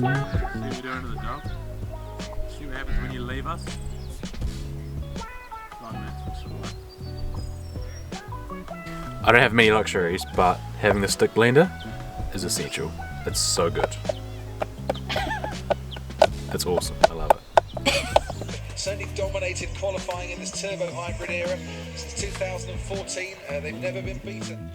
what you're doing to the dog? See what happens when you leave us? I don't have many luxuries, but having the stick blender is essential. It's so good. It's awesome. I love it. Certainly dominated qualifying in this turbo hybrid era since 2014. They've never been beaten.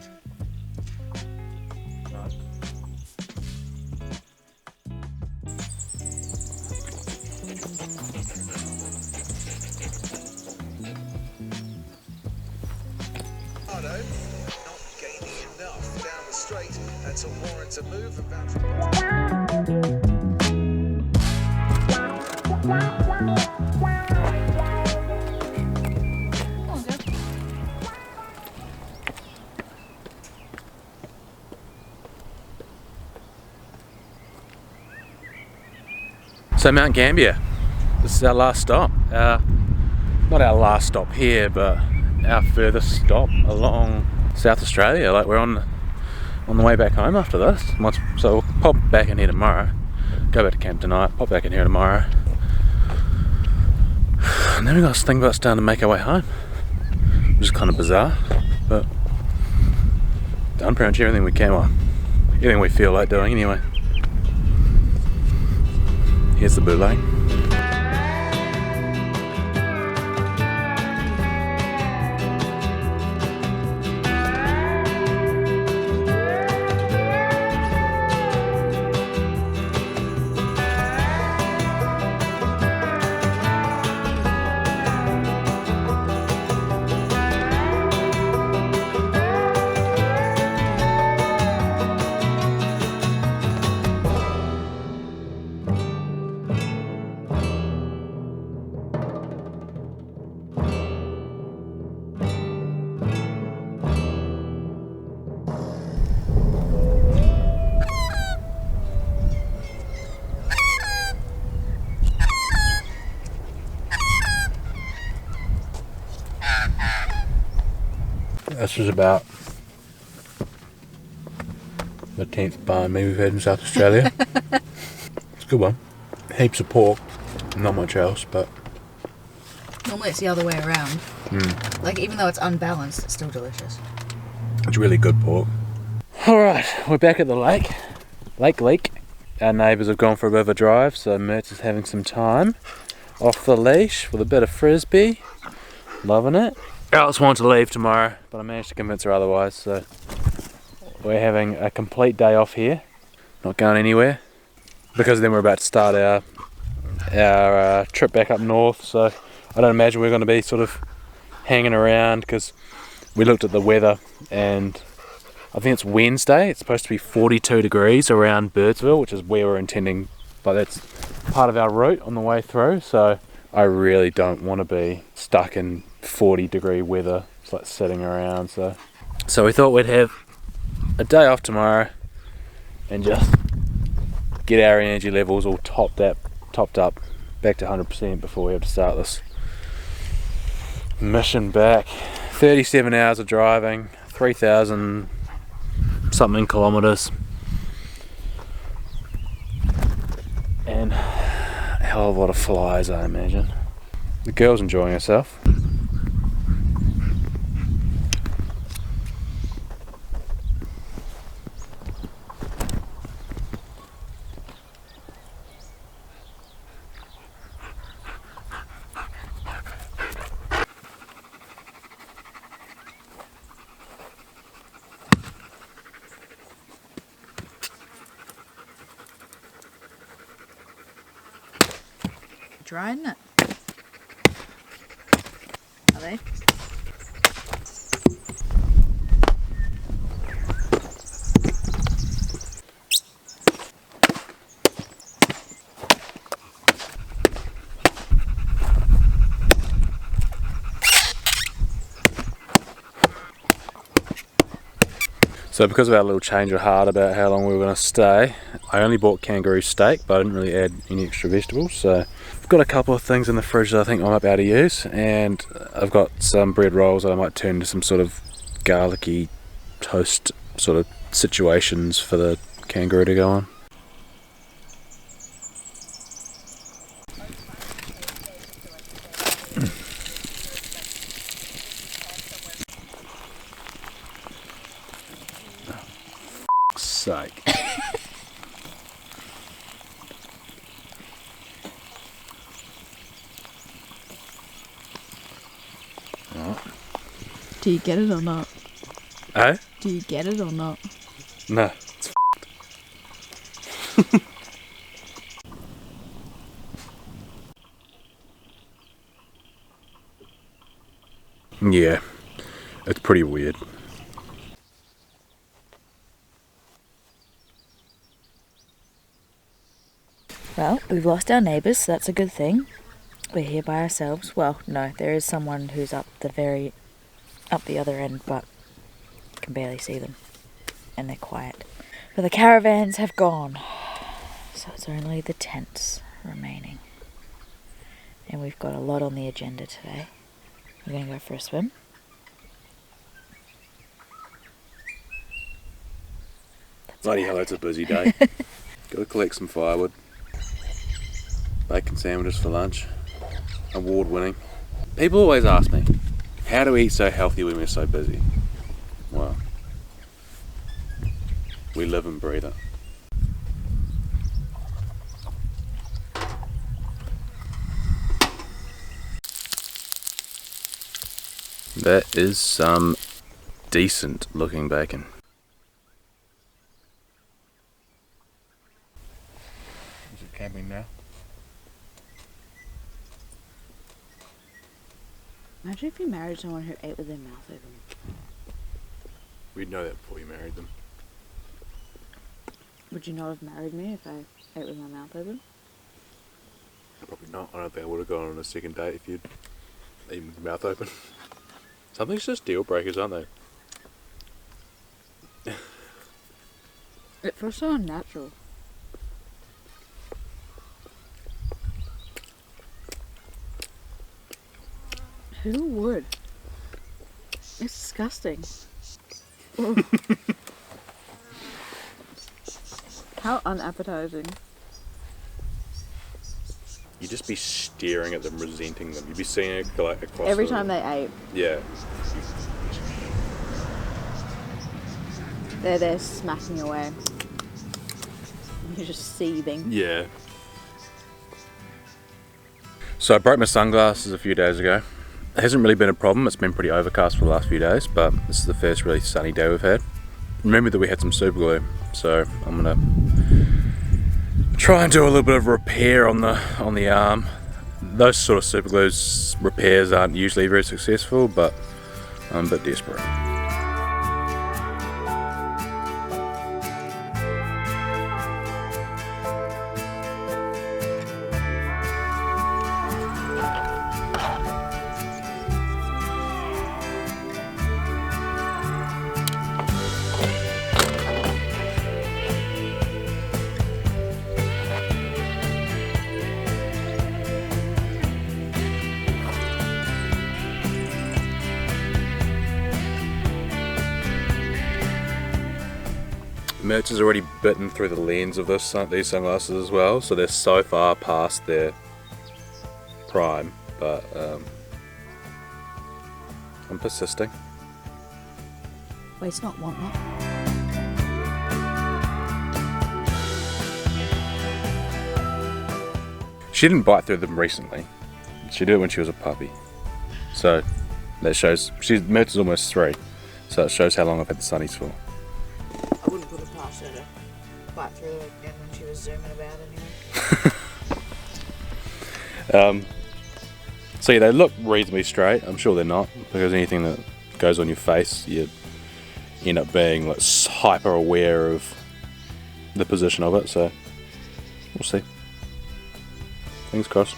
Not gaining enough down the straight and to warrant a move and So Mount Gambier, this is our last stop. Not our last stop here, but our furthest stop along South Australia. Like, we're on the way back home after this. So we'll pop back in here tomorrow, go back to camp tonight, pop back in here tomorrow, and then we got to think about starting to make our way home, which is kind of bizarre, but done pretty much everything we can, well, everything we feel like doing anyway. Here's the bootleg. This is about the 10th barn meat we've had in South Australia. It's a good one. Heaps of pork, not much else, but normally it's the other way around. Like, even though it's unbalanced, it's still delicious. it's really good pork. Alright, we're back at the lake. Lake. Our neighbours have gone for a bit of a drive, so Mertz is having some time off the leash with a bit of frisbee. Loving it. Alice wanted to leave tomorrow, but I managed to convince her otherwise, so we're having a complete day off here, not going anywhere, because then we're about to start our trip back up north, so I don't imagine we're going to be sort of hanging around, because we looked at the weather and I think it's Wednesday, it's supposed to be 42 degrees around Birdsville, which is where we're intending, but that's part of our route on the way through, so I really don't want to be stuck in 40-degree weather. It's like sitting around, so we thought we'd have a day off tomorrow and just get our energy levels all topped up back to 100% before we have to start this mission back. 37 hours of driving, 3,000 something kilometers, and a hell of a lot of flies, I imagine. The girl's enjoying herself. Dry, isn't it? Are they? So because of our little change of heart about how long we were going to stay, I only bought kangaroo steak, but I didn't really add any extra vegetables. So I've got a couple of things in the fridge that I think I might be able to use, and I've got some bread rolls that I might turn into some sort of garlicky toast sort of situations for the kangaroo to go on. Do you get it or not? Eh? Do you get it or not? No. It's yeah. It's pretty weird. Well, we've lost our neighbours, so that's a good thing. We're here by ourselves. Well, no, there is someone who's up the other end, but I can barely see them. And they're quiet. But the caravans have gone. So it's only the tents remaining. And we've got a lot on the agenda today. We're going to go for a swim. Bloody hell, it's a busy day. Gotta collect some firewood. Bacon sandwiches for lunch. Award winning. People always ask me, how do we eat so healthy when we're so busy? Well, we live and breathe it. That is some decent looking bacon. Is it camping now? Imagine if you married someone who ate with their mouth open. We'd know that before you married them. Would you not have married me if I ate with my mouth open? Probably not. I don't think I would have gone on a second date if you'd eaten with your mouth open. Some things just deal breakers, aren't they? It feels so unnatural. Who would? It's disgusting. How unappetizing. You'd just be staring at them, resenting them. You'd be seeing it like across Every the- time they ate, Yeah. they're there smacking away. You're just seething. Yeah. So I broke my sunglasses a few days ago. It hasn't really been a problem. It's been pretty overcast for the last few days, but this is the first really sunny day we've had. Remember that we had some super glue, so I'm gonna try and do a little bit of repair on the arm. Those sort of super glue repairs aren't usually very successful, but I'm a bit desperate. Merch has already bitten through the lens of these sunglasses as well, so they're so far past their prime, but I'm persisting. Waste not, want not. She didn't bite through them recently. She did it when she was a puppy. So that shows, Merch is almost 3, so it shows how long I've had the sunnies for. I wouldn't put it past her to bite through it again when she was zooming about anyway. So yeah, they look reasonably straight. I'm sure they're not, because anything that goes on your face, you end up being like hyper aware of the position of it, so we'll see. Fingers crossed.